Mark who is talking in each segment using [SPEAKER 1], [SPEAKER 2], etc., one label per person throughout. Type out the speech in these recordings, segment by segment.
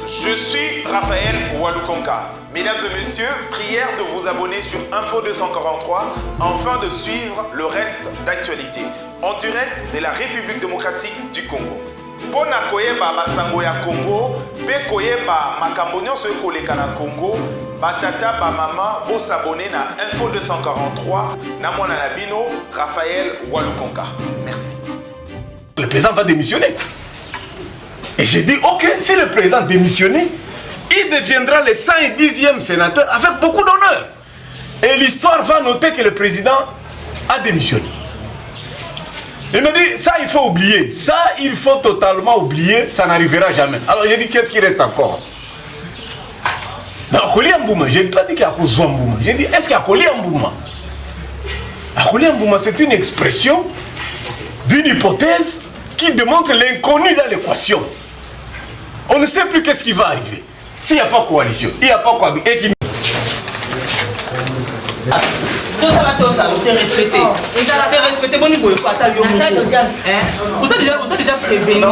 [SPEAKER 1] Je suis Raphaël Walukonka. Mesdames et messieurs, prière de vous abonner sur Info 243 afin de suivre le reste d'actualité en direct de la République démocratique du Congo. Pona koyeba basango ya Congo, pe koyeba makambo nyonso ekoleka na Congo, batata ba mama bo s'abonner na Info 243 na mwana na bino Raphaël Walukonka. Merci.
[SPEAKER 2] Le président va démissionner. Et j'ai dit, ok, si le président démissionne, il deviendra le 110e sénateur avec beaucoup d'honneur. Et l'histoire va noter que le président a démissionné. Il me dit, ça il faut oublier. Ça il faut totalement oublier, ça n'arrivera jamais. Alors j'ai dit, qu'est-ce qui reste encore? Dans Akoli Mbouma, je n'ai pas dit qu'il y a Kozouan Mbouma. J'ai dit, est-ce qu'il y a Akoli Mbouma? Akoli Mbouma, c'est une expression d'une hypothèse qui démontre l'inconnu dans l'équation. On ne sait plus qu'est-ce qui va arriver. S'il n'y a pas coalition, il n'y a pas coalition.
[SPEAKER 3] Tout ça va c'est respecté. C'est respecté. Vous avez déjà prévenu. Non,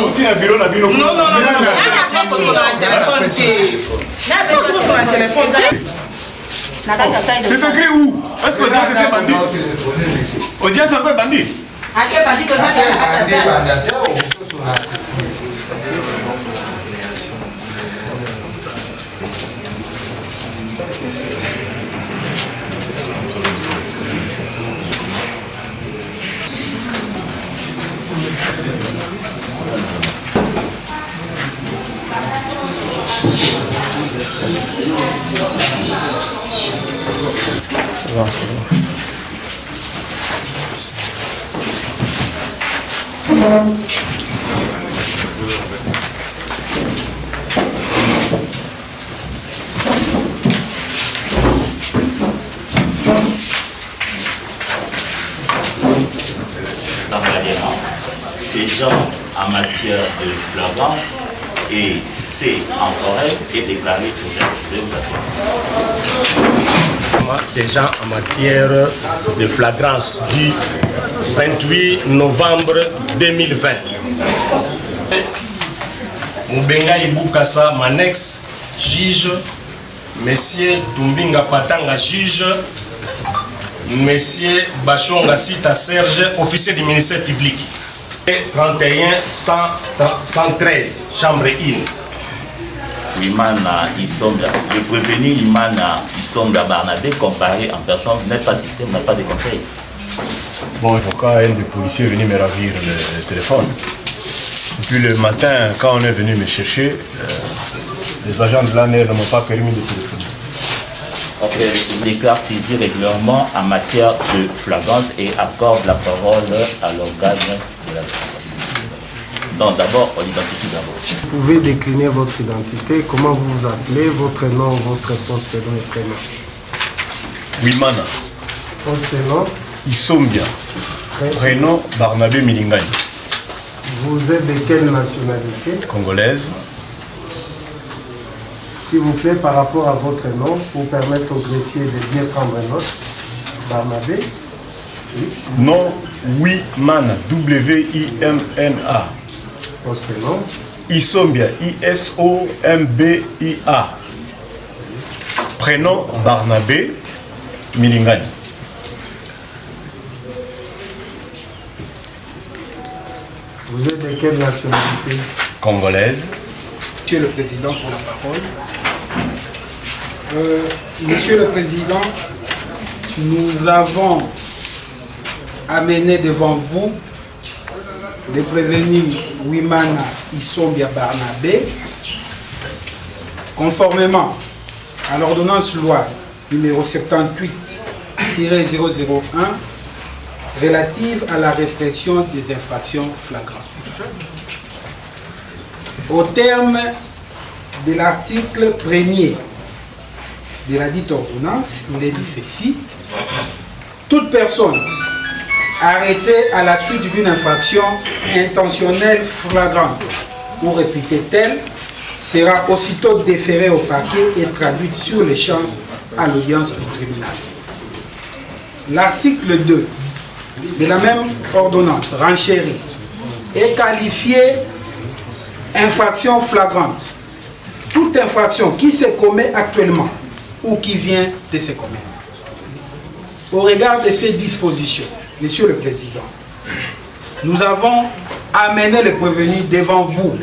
[SPEAKER 3] non, non.
[SPEAKER 2] C'est écrit où? Est-ce que l'audience c'est bandit? Audience c'est bandit?
[SPEAKER 4] Ces gens en matière de flagrance et c'est en forêt est déclaré ouvert. Je vais vous assurer.
[SPEAKER 5] Ces gens en matière de flagrance du 28 novembre 2020. Moubenga Ibukasa, Manex, juge. Monsieur Tumbinga Patanga, juge. Monsieur Bachonga Sita Serge, officier du ministère public. 31 113, chambre 1.
[SPEAKER 4] Imana Isonga, le prévenu Imana Isonga Barnabé comparé en personne n'est pas système, n'a pas de conseil.
[SPEAKER 6] Bon, il faut qu'un des policiers venir me ravir le téléphone. Et puis le matin, quand on est venu me chercher, les agents de l'ANR ne m'ont pas permis de téléphoner.
[SPEAKER 4] Il déclare saisir régulièrement en matière de flagrance et accorde la parole à l'organe de la justice. Donc d'abord, on identifie d'abord.
[SPEAKER 7] Vous pouvez décliner votre identité, comment vous vous appelez, votre nom, votre poste, nom et prénom.
[SPEAKER 6] Wimana.
[SPEAKER 7] Poste nom.
[SPEAKER 6] Isombia. Prénom Barnabé Milingani.
[SPEAKER 7] Vous êtes de quelle nationalité?
[SPEAKER 6] Congolaise.
[SPEAKER 7] S'il vous plaît, par rapport à votre nom, pour permettre au greffier de bien prendre note. Barnabé. Oui.
[SPEAKER 6] Nom Wimana. W-I-M-N-A.
[SPEAKER 7] Poste nom.
[SPEAKER 6] Isombia. I-S-O-M-B-I-A. Prénom Barnabé Milingani.
[SPEAKER 7] Vous êtes de quelle nationalité?
[SPEAKER 6] Congolaise.
[SPEAKER 8] Monsieur le Président pour la parole. Monsieur le Président, nous avons amené devant vous le prévenu Wimana Isombia Barnabé, conformément à l'ordonnance loi numéro 78-001 relative à la répression des infractions flagrantes. Au terme de l'article 1er de la dite ordonnance, il est dit ceci: toute personne arrêtée à la suite d'une infraction intentionnelle flagrante ou réputée telle sera aussitôt déférée au parquet et traduite sur le champ à l'audience du tribunal. L'article 2 de la même ordonnance, renchérie, est qualifiée infraction flagrante. Toute infraction qui se commet actuellement ou qui vient de se commettre. Au regard de ces dispositions, Monsieur le Président, nous avons amené le prévenu devant vous.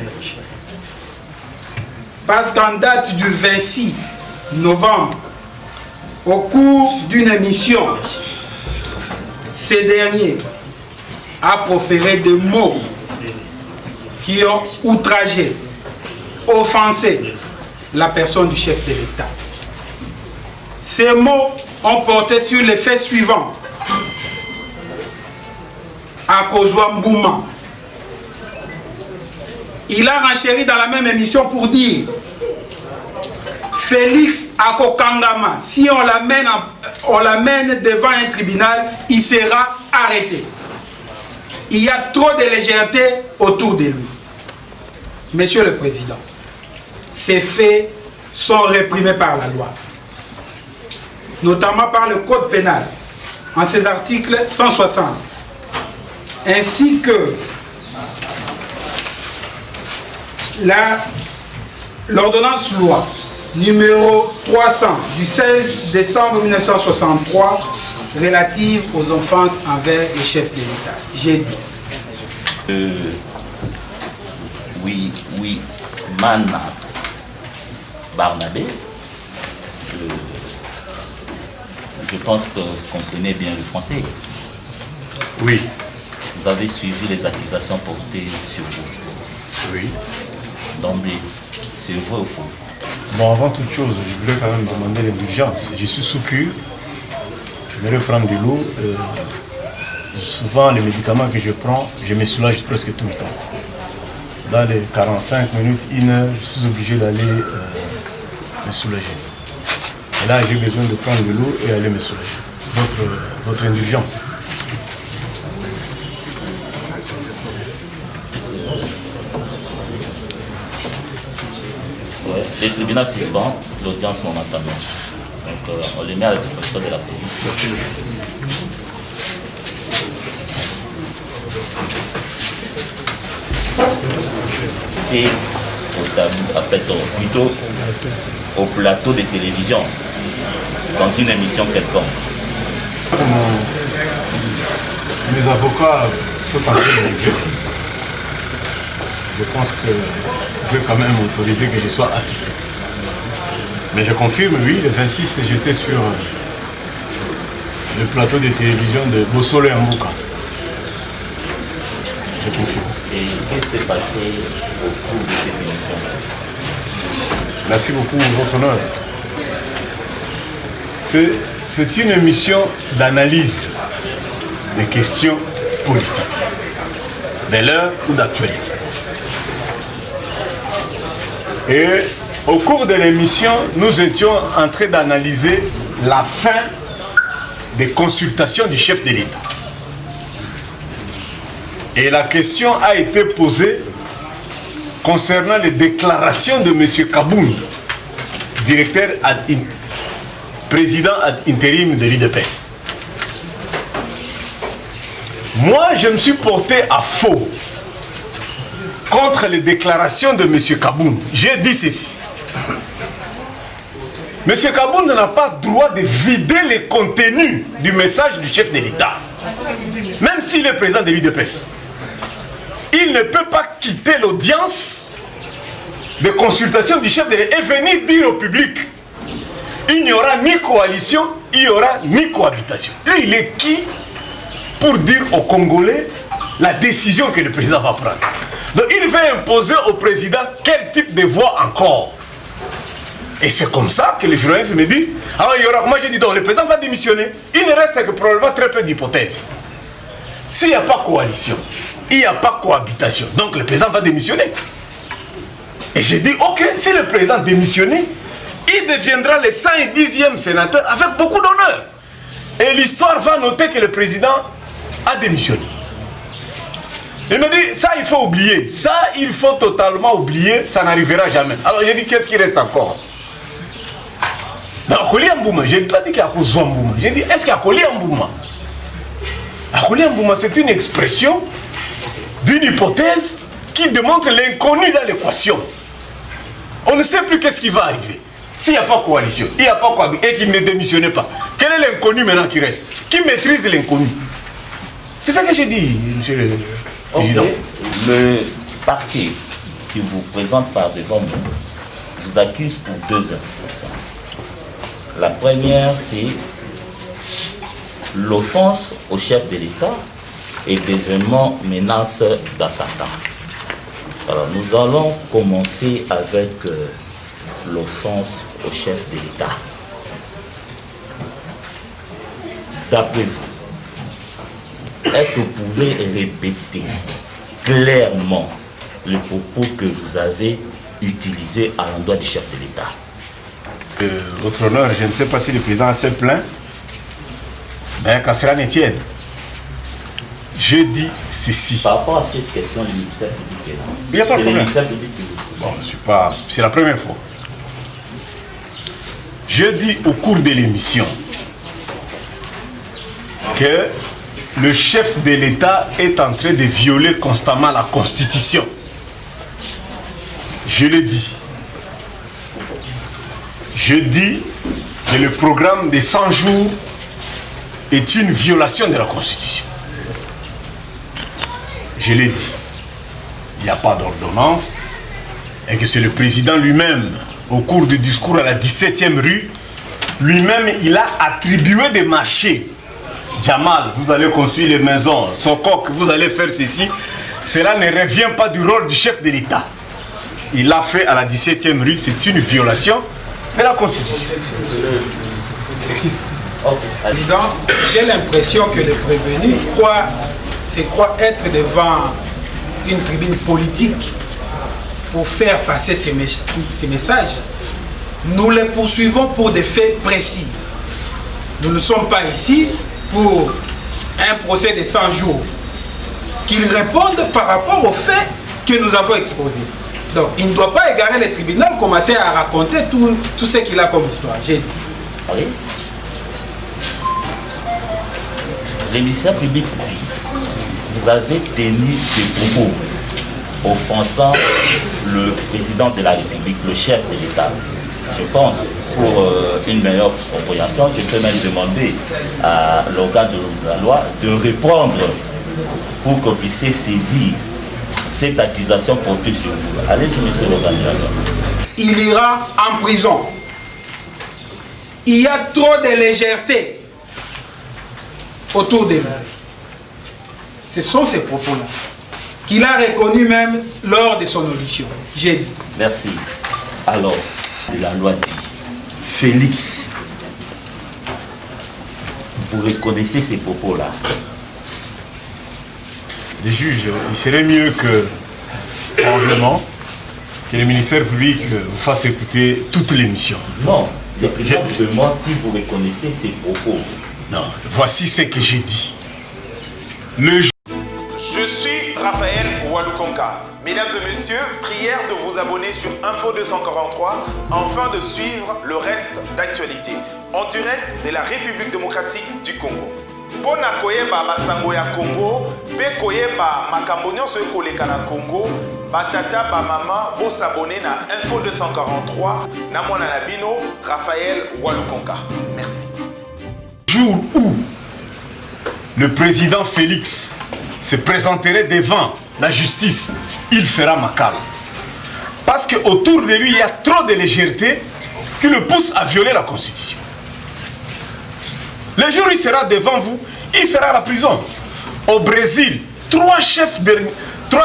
[SPEAKER 8] Parce qu'en date du 26 novembre, au cours d'une émission, ce dernier a proféré des mots qui ont outragé, offensé la personne du chef de l'État. Ces mots ont porté sur les faits suivants. Akozwa Mbouma. Il a renchéri dans la même émission pour dire Félix Akokangama, si on l'amène devant un tribunal, il sera arrêté. Il y a trop de légèreté autour de lui. Monsieur le Président, ces faits sont réprimés par la loi, notamment par le Code pénal, en ses articles 160, ainsi que l'ordonnance loi numéro 300 du 16 décembre 1963 relative aux offenses envers les chefs de l'État. J'ai dit.
[SPEAKER 4] Oui, Mana Barnabé, je pense que vous comprenez bien le français.
[SPEAKER 6] Oui.
[SPEAKER 4] Vous avez suivi les accusations portées sur vous.
[SPEAKER 6] Oui.
[SPEAKER 4] D'emblée, c'est vrai ou faux?
[SPEAKER 6] Bon, avant toute chose, je voulais quand même demander l'indulgence. Je suis sous cure, je vais reprendre de l'eau. Souvent, les médicaments que je prends, je me soulage presque tout le temps. Dans les 45 minutes, 1 heure, je suis obligé d'aller me soulager. Et là, j'ai besoin de prendre de l'eau et aller me soulager. Votre indulgence.
[SPEAKER 4] Le tribunal suspend l'audience momentanément. Donc on les met à la disposition de la police.
[SPEAKER 6] Merci.
[SPEAKER 4] Et plutôt au plateau de télévision, dans une émission quelconque.
[SPEAKER 6] Mes avocats sont en train de régler. Je pense que je vais quand même autoriser que je sois assisté. Mais je confirme, oui, le 26, j'étais sur le plateau de télévision de Bossolo Mbouka. Je confirme.
[SPEAKER 4] Et qu'est-ce qui s'est passé au cours de cette émission?
[SPEAKER 6] Merci beaucoup, votre honneur. C'est une émission d'analyse des questions politiques, de l'heure ou d'actualité. Et au cours de l'émission, nous étions en train d'analyser la fin des consultations du chef de l'État. Et la question a été posée concernant les déclarations de M. Kabound, président ad intérim de l'IDPS. Moi, je me suis porté à faux contre les déclarations de M. Kabound. J'ai dit ceci. M. Kabound n'a pas droit de vider les contenus du message du chef de l'État, même s'il est président de l'IDPS. Il ne peut pas quitter l'audience de consultation du chef de l'État et venir dire au public il n'y aura ni coalition, il n'y aura ni cohabitation. Lui, il est qui pour dire aux Congolais la décision que le président va prendre? Donc il veut imposer au président quel type de voix encore. Et c'est comme ça que les journalistes me disent alors il y aura, moi j'ai dit donc le président va démissionner. Il ne reste que probablement très peu d'hypothèses. S'il n'y a pas coalition, il n'y a pas cohabitation, donc le président va démissionner. Et j'ai dit ok, si le président démissionnait, il deviendra le 110e sénateur avec beaucoup d'honneur. Et l'histoire va noter que le président a démissionné. Il me dit, ça il faut oublier. Ça il faut totalement oublier, ça n'arrivera jamais. Alors j'ai dit, qu'est-ce qui reste encore? Dans Koli Mbouma, je n'ai pas dit qu'il y a Kozwa Mbouma. J'ai dit, est-ce qu'il y a Koli Mbouma? C'est une expression d'une hypothèse qui démontre l'inconnu dans l'équation. On ne sait plus qu'est-ce qui va arriver. S'il n'y a pas coalition, il n'y a pas coalition et qu'il ne démissionne pas, quel est l'inconnu maintenant qui reste? Qui maîtrise l'inconnu? C'est ça que j'ai dit, monsieur le président.
[SPEAKER 4] Le parquet qui vous présente par devant nous vous accuse pour 2 infractions. La première, c'est l'offense au chef de l'État et deuxièmement, menace d'attentat. Alors, nous allons commencer avec l'offense au chef de l'État. D'après vous, est-ce que vous pouvez répéter clairement les propos que vous avez utilisés à l'endroit du chef de l'État?
[SPEAKER 6] Votre honneur, je ne sais pas si le président s'est plaint, mais qu'à cela ne tienne, je dis ceci.
[SPEAKER 4] Par rapport à cette question du ministère public,
[SPEAKER 6] il n'y a pas de problème.
[SPEAKER 4] Bon,
[SPEAKER 6] c'est la première fois. Je dis au cours de l'émission que le chef de l'État est en train de violer constamment la Constitution. Je le dis. Je dis que le programme des 100 jours est une violation de la Constitution. Je l'ai dit. Il n'y a pas d'ordonnance et que c'est le président lui-même, au cours du discours à la 17e rue, lui-même, il a attribué des marchés. Jamal, vous allez construire les maisons. Sokok, vous allez faire ceci. Cela ne revient pas du rôle du chef de l'État. Il l'a fait à la 17e rue. C'est une violation de la Constitution.
[SPEAKER 8] Président, j'ai l'impression que les prévenus se croient être devant une tribune politique pour faire passer ces messages. Nous les poursuivons pour des faits précis. Nous ne sommes pas ici pour un procès de 100 jours. Qu'ils répondent par rapport aux faits que nous avons exposés. Donc, il ne doit pas égarer les tribunaux, commencer à raconter tout ce qu'il a comme histoire. J'ai dit.
[SPEAKER 4] Oui. Le ministère public dit, vous avez tenu des propos offensant le président de la République, le chef de l'État. Je pense, pour une meilleure compréhension, je peux même demander à l'organe de la loi de répondre pour qu'on puisse saisir cette accusation portée sur vous. Allez-y, monsieur l'organe de la loi.
[SPEAKER 8] Il ira en prison. Il y a trop de légèreté autour de lui. Ce sont ces propos-là qu'il a reconnus même lors de son audition. J'ai dit.
[SPEAKER 4] Merci. Alors, la loi dit, Félix, vous reconnaissez ces propos-là?
[SPEAKER 6] Les juges, il serait mieux que, probablement, que le ministère public vous fasse écouter toute l'émission.
[SPEAKER 4] Non, le président me demande si vous reconnaissez ces propos.
[SPEAKER 6] Non, voici ce que j'ai dit.
[SPEAKER 1] Je suis Raphaël Walukonka. Mesdames et messieurs, prière de vous abonner sur Info 243 afin de suivre le reste d'actualité en direct de la République démocratique du Congo. Pona koyeba basango ya Congo, pe koyeba makambo nyonso ekoleka na Congo, batata ba mama bo s'abonner na Info 243 na mwana na bino Raphaël Walukonka. Merci.
[SPEAKER 6] Jour où le président Félix se présenterait devant la justice, il fera macal. Parce qu'autour de lui, il y a trop de légèreté qui le pousse à violer la Constitution. Le jour où il sera devant vous, il fera la prison. Au Brésil, 3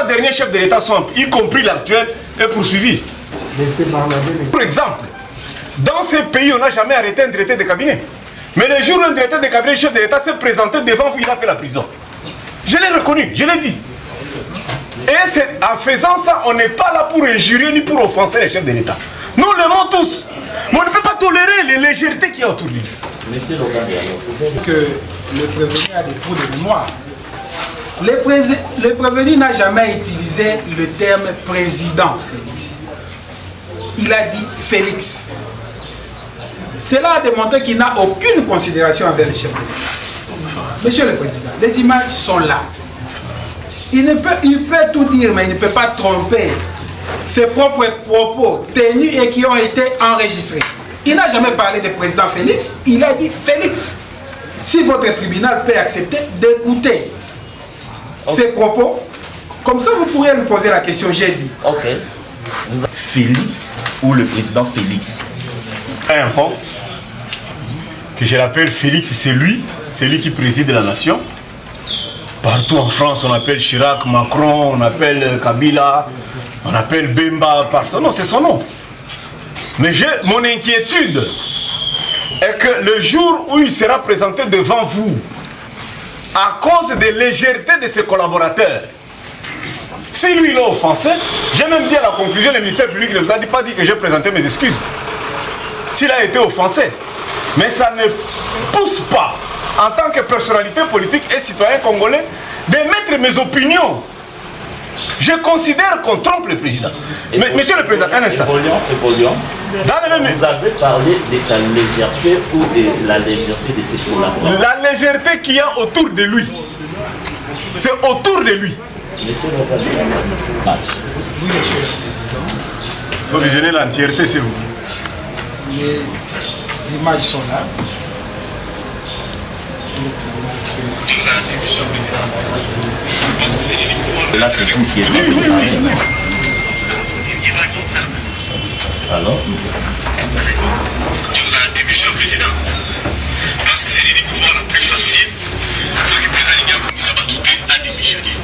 [SPEAKER 6] derniers chefs de l'État sont, y compris l'actuel, et poursuivis. Par exemple, dans ces pays, on n'a jamais arrêté un traité de cabinet. Mais le jour où un traité de cabinet, le chef de l'État s'est présenté devant vous, il a fait la prison. Je l'ai reconnu, je l'ai dit. Et en faisant ça, on n'est pas là pour injurier ni pour offenser les chefs de l'État. Nous l'aimons tous. Mais on ne peut pas tolérer les légèretés qu'il y a autour de lui.
[SPEAKER 8] Que le prévenu a des trous de mémoire. Le prévenu n'a jamais utilisé le terme président Félix. Il a dit Félix. Cela a démontré qu'il n'a aucune considération envers les chefs de l'État. Monsieur le Président, les images sont là. Il peut tout dire, mais il ne peut pas tromper ses propres propos tenus et qui ont été enregistrés. Il n'a jamais parlé de président Félix, il a dit Félix. Si votre tribunal peut accepter d'écouter ses propos, comme ça vous pourrez lui poser la question, j'ai dit.
[SPEAKER 4] Ok. Félix ou le président Félix?
[SPEAKER 6] Peu importe. Que je l'appelle Félix, c'est lui qui préside la nation. Partout en France, on appelle Chirac, Macron, on appelle Kabila, on appelle Bemba, non, c'est son nom. Mais mon inquiétude est que le jour où il sera présenté devant vous, à cause de légèreté de ses collaborateurs, si lui il est offensé, j'ai même dit à la conclusion, le ministère public ne vous a pas dit que j'ai présenté mes excuses. S'il a été offensé. Mais ça ne pousse pas, en tant que personnalité politique et citoyen congolais, d'émettre mes opinions. Je considère qu'on trompe le président. Mais, monsieur le Président, un instant.
[SPEAKER 4] Évoluons. Vous avez parlé de sa légèreté ou de la légèreté de ses collaborateurs?
[SPEAKER 6] La légèreté qu'il y a autour de lui. C'est autour de lui.
[SPEAKER 4] Monsieur le Président.
[SPEAKER 6] Il faut visionner l'entièreté, c'est vous.
[SPEAKER 8] Les images sont là.
[SPEAKER 4] Là, c'est vous qui êtes alors?
[SPEAKER 9] Je vous ai démission président. Parce que c'est le pouvoir le plus facile. Ce qui peut aligner pour nous abattre à démissionner.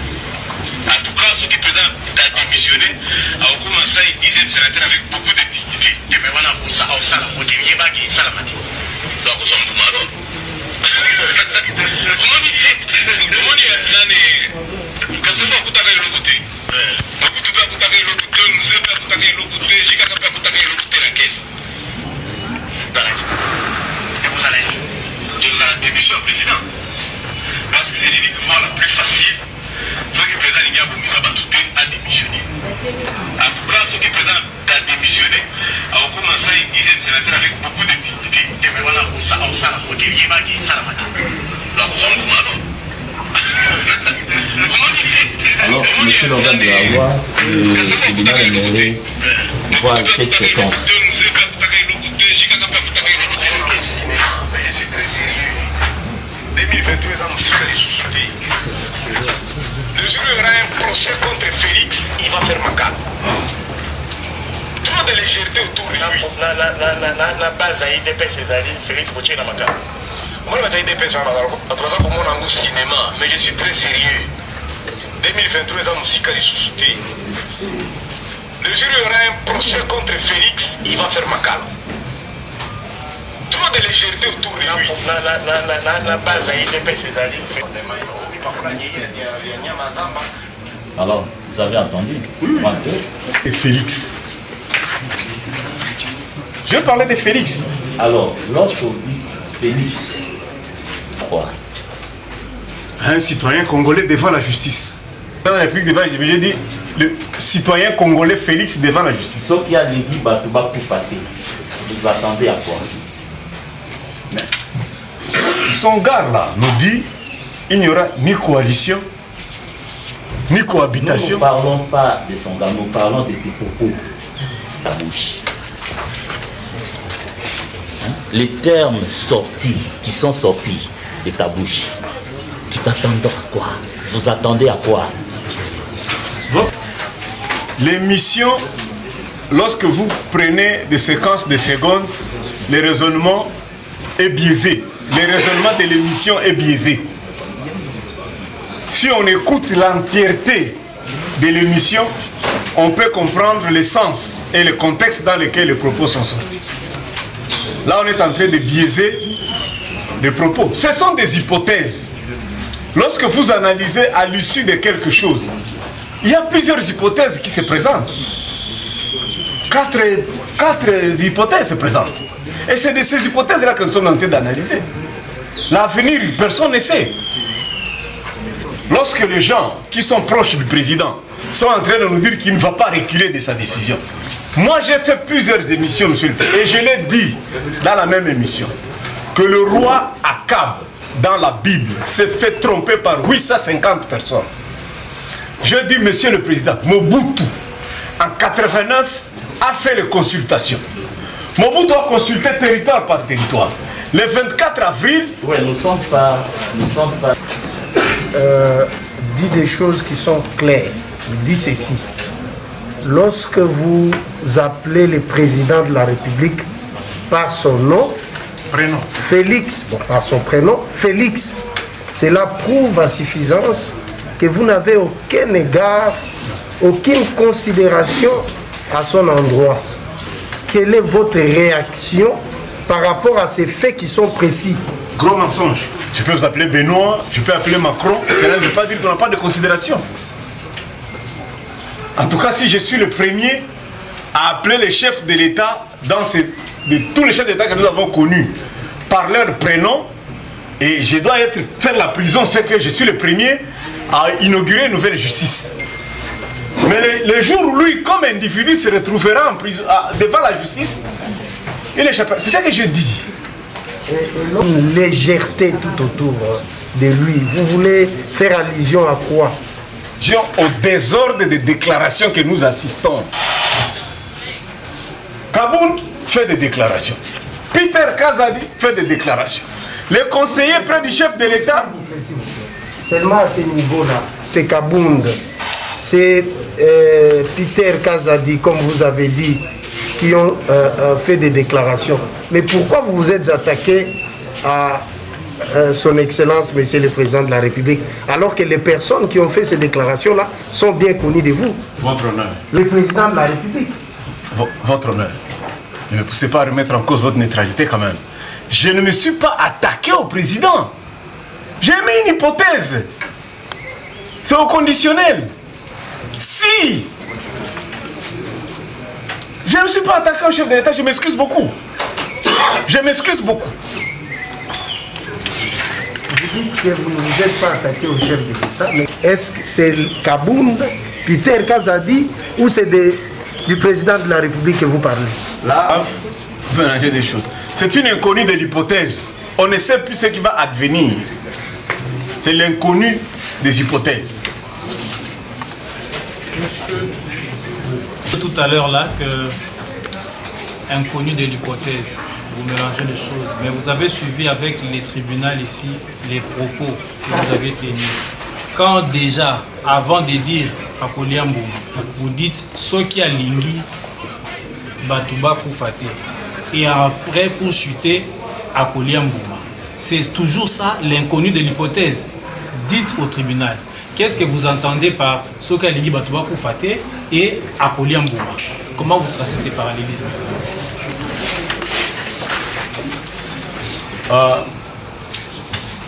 [SPEAKER 9] En tout cas, ce qui peut démissionner, a commencé à 10e sénateur avec beaucoup de dignité. Et maintenant, pour ça, on s'en a moitié. Il n'y a pas de ça la matière. Donc, nous sommes tout malheureux. Comment dire? Kasema kutaka hilo kuti. Nakutuka kutaka hilo kuti, mzee kutaka hilo kuti, jikaka kutaka hilo kuti la caisse. Et vous allez dire la démission au président. Parce que c'est le pouvoir le plus facile. Ce qui présente il y a beaucoup de battues à démissionner. En tout cas, ce qui présente à démissionner, a commencé à 10e sénateur avec beaucoup de dignité. Et maintenant, on s'en a moitié. Il n'y a pas de ça la matière. Donc, nous sommes tout malheureux.
[SPEAKER 4] Alors, monsieur l'organe de la loi, le tribunal aimerait voir cette séquence.
[SPEAKER 9] Je suis très sérieux. 2023 ans, nous sommes sous-soutés. Le jour où il y aura un procès contre Félix, il va faire macabre. Trop de légèreté autour de lui. La base à IDP, c'est Félix Boucher dans macabre. Moi, je vais IDP, pour mon angle cinéma, mais je suis très sérieux. 2023 ans, nous sommes sous-soutés. Le jour où il y aura un procès contre Félix, il va faire macabre. Trop de légèreté autour de lui. La base à IDP, c'est
[SPEAKER 4] Alors, vous avez entendu?
[SPEAKER 6] Et Félix. Je parlais de Félix.
[SPEAKER 4] Alors, lorsque vous dites Félix, quoi?
[SPEAKER 6] Un citoyen congolais devant la justice. Dans la République devant, j'ai dit le citoyen congolais Félix devant la justice.
[SPEAKER 4] Sauf qu'il y a les guides Batouba pour pâter. Vous attendez à quoi?
[SPEAKER 6] Son gars là nous dit il n'y aura ni coalition, ni cohabitation.
[SPEAKER 4] Nous ne parlons pas de son gars, nous parlons de tes propos. Ta bouche. Les termes sortis, qui sont sortis de ta bouche, tu t'attends à quoi? Vous attendez à quoi?
[SPEAKER 6] L'émission, lorsque vous prenez des séquences de secondes, le raisonnement est biaisé. Le raisonnement de l'émission est biaisé. Si on écoute l'entièreté de l'émission, on peut comprendre le sens et le contexte dans lequel les propos sont sortis. Là, on est en train de biaiser les propos. Ce sont des hypothèses. Lorsque vous analysez à l'issue de quelque chose, il y a plusieurs hypothèses qui se présentent. Quatre hypothèses se présentent. Et c'est de ces hypothèses-là que nous sommes en train d'analyser. L'avenir, personne ne sait. Lorsque les gens qui sont proches du président sont en train de nous dire qu'il ne va pas reculer de sa décision. Moi, j'ai fait plusieurs émissions, monsieur le président, et je l'ai dit dans la même émission, que le roi Akab dans la Bible s'est fait tromper par 850 personnes. Je dis, monsieur le président, Mobutu, en 89, a fait les consultations. Mobutu a consulté territoire par territoire. Le 24 avril...
[SPEAKER 4] Oui, nous ne sommes pas...
[SPEAKER 7] Dit des choses qui sont claires. Dit ceci. Lorsque vous appelez le président de la République par son nom,
[SPEAKER 6] prénom.
[SPEAKER 7] Félix, bon, par son prénom, Félix, cela prouve à suffisance que vous n'avez aucun égard, aucune considération à son endroit. Quelle est votre réaction par rapport à ces faits qui sont précis?
[SPEAKER 6] Gros mensonge. Je peux vous appeler Benoît, je peux appeler Macron, cela ne veut pas dire qu'on n'a pas de considération. En tout cas, si je suis le premier à appeler les chefs de l'État, de tous les chefs d'État que nous avons connus, par leur prénom, et je dois faire la prison, c'est que je suis le premier à inaugurer une nouvelle justice. Mais le jour où lui, comme individu, se retrouvera en prison, devant la justice, il échappe. C'est ça que je dis.
[SPEAKER 7] Une légèreté tout autour de lui. Vous voulez faire allusion à quoi?
[SPEAKER 6] Au désordre des déclarations que nous assistons. Kaboul fait des déclarations. Peter Kazadi fait des déclarations. Les conseillers près du chef de l'État.
[SPEAKER 7] Seulement à ce niveau-là, c'est Kabound, c'est Peter Kazadi, comme vous avez dit, qui ont fait des déclarations. Mais pourquoi vous vous êtes attaqué à son Excellence, Monsieur le Président de la République, alors que les personnes qui ont fait ces déclarations-là sont bien connues de vous?
[SPEAKER 6] Votre honneur.
[SPEAKER 7] Le Président de la République.
[SPEAKER 6] Votre honneur. Ne me poussez pas à remettre en cause votre neutralité quand même. Je ne me suis pas attaqué au Président. J'ai mis une hypothèse. C'est au conditionnel. Si je ne me suis pas attaqué au chef de l'État, je m'excuse beaucoup. Je m'excuse beaucoup.
[SPEAKER 7] Vous dites que vous ne vous êtes pas attaqué au chef de l'État, mais est-ce que c'est Kabound, Peter Kazadi, ou c'est du président de la République que vous parlez?
[SPEAKER 6] Là, vous mélangez des choses. C'est une inconnue de l'hypothèse. On ne sait plus ce qui va advenir. C'est l'inconnu des hypothèses.
[SPEAKER 10] Tout à l'heure là que inconnu de l'hypothèse, vous mélangez les choses, mais vous avez suivi avec les tribunaux ici les propos que vous avez tenus. Quand déjà, avant de dire à Koliambouma, vous dites ce qui a lingi Batouba Koufate et après pour chuter à Koliambouma. C'est toujours ça l'inconnu de l'hypothèse. Dites au tribunal. Qu'est-ce que vous entendez par Sokaligi Batouba Koufate et Akoli Mbouma? Comment vous tracez ces parallélismes?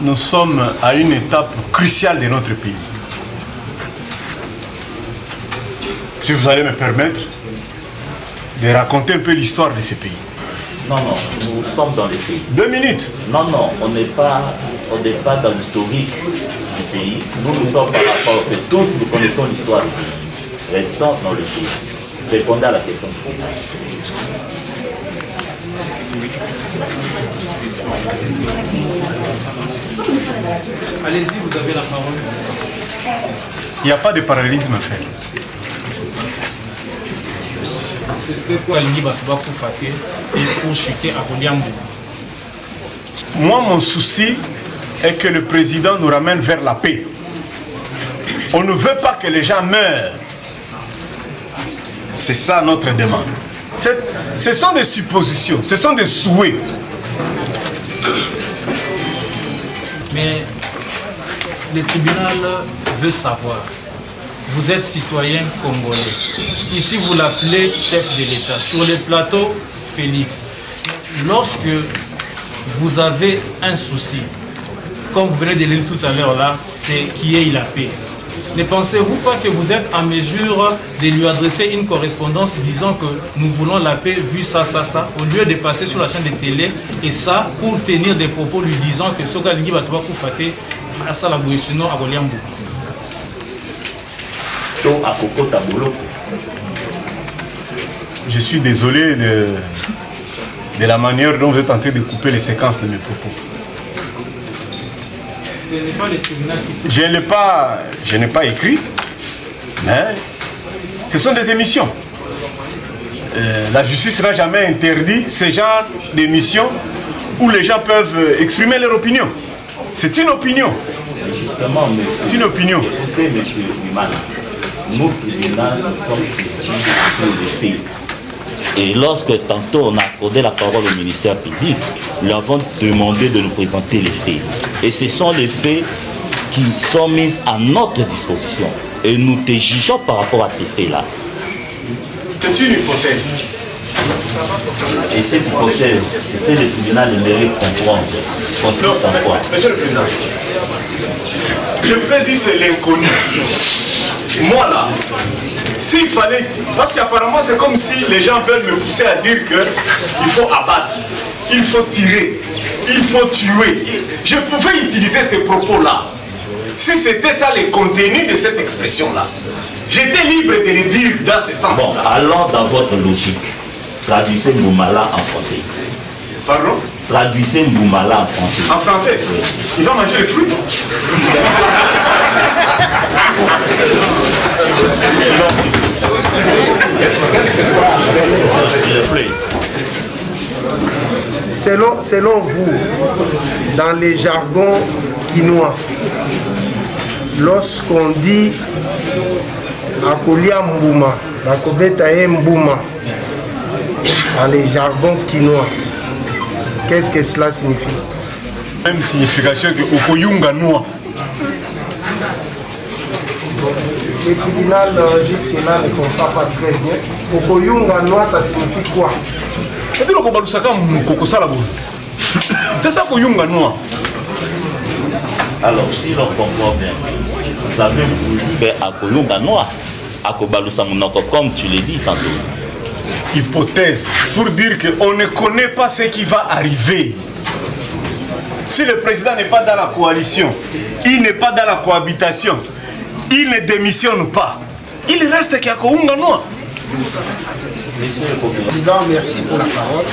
[SPEAKER 6] Nous sommes à une étape cruciale de notre pays. Si vous allez me permettre de raconter un peu l'histoire de ce pays.
[SPEAKER 4] Non, non, nous sommes dans les pays.
[SPEAKER 6] 2 minutes.
[SPEAKER 4] Non, non, on n'est pas dans l'historique du pays. Nous sommes par rapport au fait. Tous nous connaissons l'histoire du pays. Restons dans le pays. Répondez à la question.
[SPEAKER 10] Allez-y, vous avez la parole.
[SPEAKER 6] Il n'y a pas de parallélisme à faire.
[SPEAKER 10] C'était quoi Lingi Batouba Koufate et pour chuter à Akoli Mbouma?
[SPEAKER 6] Moi, mon souci est que le président nous ramène vers la paix. On ne veut pas que les gens meurent. C'est ça notre demande. Ce sont des suppositions, ce sont des souhaits.
[SPEAKER 10] Mais le tribunal veut savoir. Vous êtes citoyen congolais. Ici, vous l'appelez chef de l'État. Sur le plateau, Félix. Lorsque vous avez un souci, comme vous venez de le dire tout à l'heure là, c'est qui est la paix. Ne pensez-vous pas que vous êtes en mesure de lui adresser une correspondance disant que nous voulons la paix, vu ça, ça, ça, au lieu de passer sur la chaîne de télé et ça pour tenir des propos lui disant que Soka Lingi Batouba Koufate a ça la bouille, sinon à Goliambo.
[SPEAKER 6] Je suis désolé de la manière dont vous êtes en train de couper les séquences de mes propos.
[SPEAKER 10] Ce n'est pas le tribunal qui...
[SPEAKER 6] Je n'ai pas écrit, mais ce sont des émissions. La justice n'a jamais interdit ce genre d'émissions où les gens peuvent exprimer leur opinion. C'est une opinion.
[SPEAKER 4] Justement,
[SPEAKER 6] c'est une opinion.
[SPEAKER 4] Écoutez, M. Wimana, nous, tribunal, sommes saisis sur les faits. Et lorsque tantôt on a accordé la parole au ministère public, nous avons demandé de nous présenter les faits. Et ce sont les faits qui sont mis à notre disposition. Et nous te jugeons par rapport à ces faits-là.
[SPEAKER 6] C'est une hypothèse.
[SPEAKER 4] Et cette hypothèse, c'est le tribunal mérite comprendre. Consiste en quoi?
[SPEAKER 6] Monsieur le Président, je vous ai dit c'est l'inconnu. Moi là, s'il fallait, parce qu'apparemment c'est comme si les gens veulent me pousser à dire qu'il faut abattre, il faut tirer, il faut tuer. Je pouvais utiliser ces propos-là. Si c'était ça le contenu de cette expression-là, j'étais libre de le dire dans ce sens-là.
[SPEAKER 4] Bon, alors dans votre logique, traduisez Mboumala en français.
[SPEAKER 6] Pardon?
[SPEAKER 4] Traduisez Mboumala en français.
[SPEAKER 6] En français? Oui. Il va manger les fruits?
[SPEAKER 7] Selon vous, dans les jargons quinois, lorsqu'on dit Akolia Mbouma, Bakobeta Mbouma, dans les jargons quinois, qu'est-ce que cela signifie?
[SPEAKER 6] Même signification que Okoyunga Noa.
[SPEAKER 7] Le tribunal jusque-là ne comprend pas très bien. Okoyunga Noa, ça signifie quoi?
[SPEAKER 6] C'est ça Okoyunga Noa.
[SPEAKER 4] Alors, si l'on comprend bien, vous avez voulu faire Akoyunga Noa, Akobalusa Mounoko, comme tu l'as dit tantôt.
[SPEAKER 6] Hypothèse, pour dire qu'on ne connaît pas ce qui va arriver. Si le président n'est pas dans la coalition, il n'est pas dans la cohabitation, il ne démissionne pas, il reste qu'à Kounga Noa.
[SPEAKER 8] Président, merci pour la parole.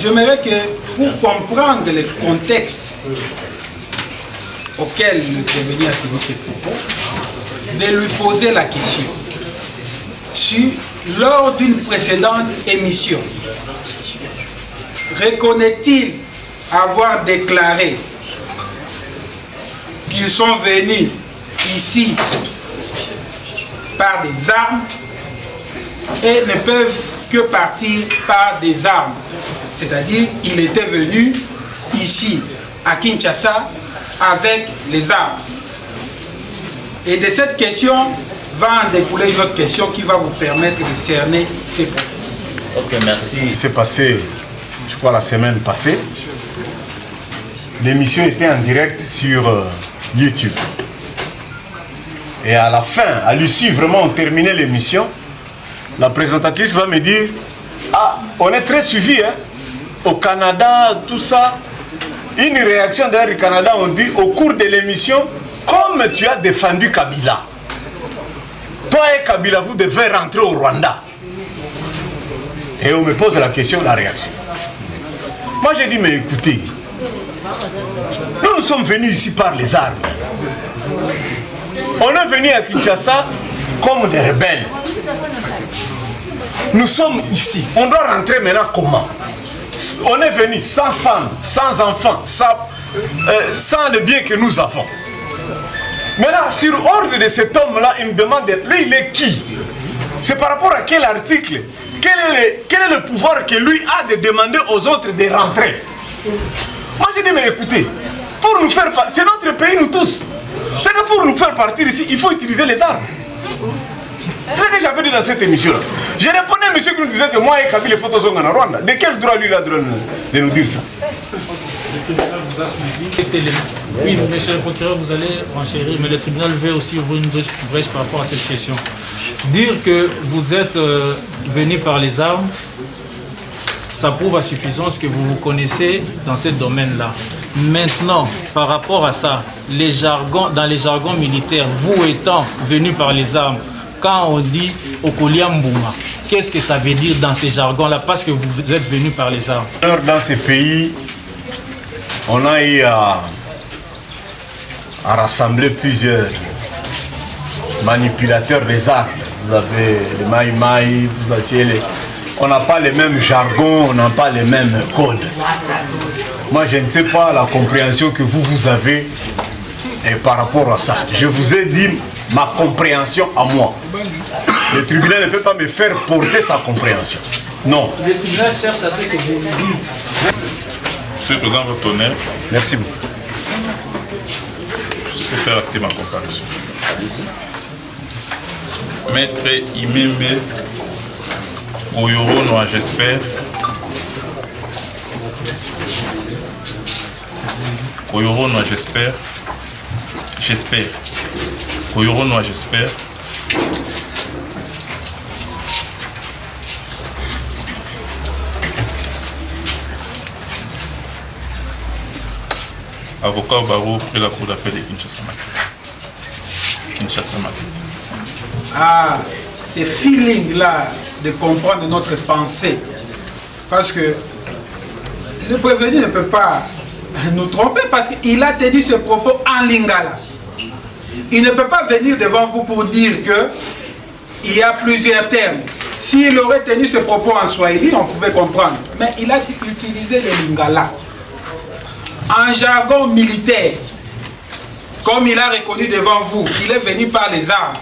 [SPEAKER 8] J'aimerais que, pour comprendre le contexte auquel le prévenu a tenu ses propos, de lui poser la question. Lors d'une précédente émission, reconnaît-il avoir déclaré qu'ils sont venus ici par des armes et ne peuvent que partir par des armes? C'est-à-dire, il était venu ici à Kinshasa avec les armes. Et de cette question va en découler une autre question qui va vous permettre de cerner ces points.
[SPEAKER 4] Ok, merci.
[SPEAKER 6] C'est passé, je crois, la semaine passée. L'émission était en direct sur YouTube. Et à la fin, à l'issue, vraiment, on terminait l'émission. La présentatrice va me dire, ah, on est très suivi, hein, au Canada, tout ça. Une réaction d'ailleurs du Canada, on dit, au cours de l'émission, comme tu as défendu Kabila, toi et Kabila, vous devez rentrer au Rwanda. Et on me pose la question, la réaction. Moi, j'ai dit, mais écoutez, nous sommes venus ici par les armes. On est venu à Kinshasa comme des rebelles. Nous sommes ici. On doit rentrer maintenant comment? On est venu sans femmes, sans enfants, sans le bien que nous avons. Maintenant, sur ordre de cet homme-là, il me demande, lui, il est qui? C'est par rapport à quel article? Quel est le pouvoir que lui a de demander aux autres de rentrer? Moi, j'ai dit, mais écoutez, pour nous faire partir, c'est notre pays, nous tous. C'est que pour nous faire partir ici, il faut utiliser les armes. C'est ce que j'avais dit dans cette émission-là. Je répondais à monsieur qui nous disait que moi et Kabila, les photos sont en Rwanda. De quel droit lui, il a le droit de nous dire ça?
[SPEAKER 10] Le tribunal vous a suivi. Oui, monsieur le procureur, vous allez renchérir, mais le tribunal veut aussi ouvrir une brèche par rapport à cette question. Dire que vous êtes venu par les armes, ça prouve à suffisance que vous vous connaissez dans ce domaine-là. Maintenant, par rapport à ça, dans les jargons militaires, vous étant venu par les armes, quand on dit Okolia Mbouma, qu'est-ce que ça veut dire dans ces jargons-là, parce que vous êtes venu par les armes?
[SPEAKER 6] Dans ces pays, on a eu à a rassemblé plusieurs manipulateurs des armes. Vous avez les maï-maï, vous avez les... On n'a pas les mêmes jargons, on n'a pas les mêmes codes. Moi, je ne sais pas la compréhension que vous avez par rapport à ça. Je vous ai dit ma compréhension à moi. Le tribunal ne peut pas me faire porter sa compréhension. Non.
[SPEAKER 10] Le tribunal cherche à ce que vous dites.
[SPEAKER 9] Monsieur le Président, votre honneur.
[SPEAKER 6] Merci beaucoup.
[SPEAKER 9] Je peux faire acter ma comparaison. Maître Imembe Oyoronoa, j'espère. Oyoronoa, j'espère. J'espère. Oyoronoa, j'espère. Avocat au barreau près la cour d'appel de Kinshasa.
[SPEAKER 8] Ah, ces feelings-là de comprendre notre pensée. Parce que le prévenu ne peut pas nous tromper parce qu'il a tenu ce propos en lingala. Il ne peut pas venir devant vous pour dire qu'il y a plusieurs termes. S'il aurait tenu ce propos en swahili, on pouvait comprendre. Mais il a utilisé le lingala. En jargon militaire, comme il a reconnu devant vous qu'il est venu par les armes.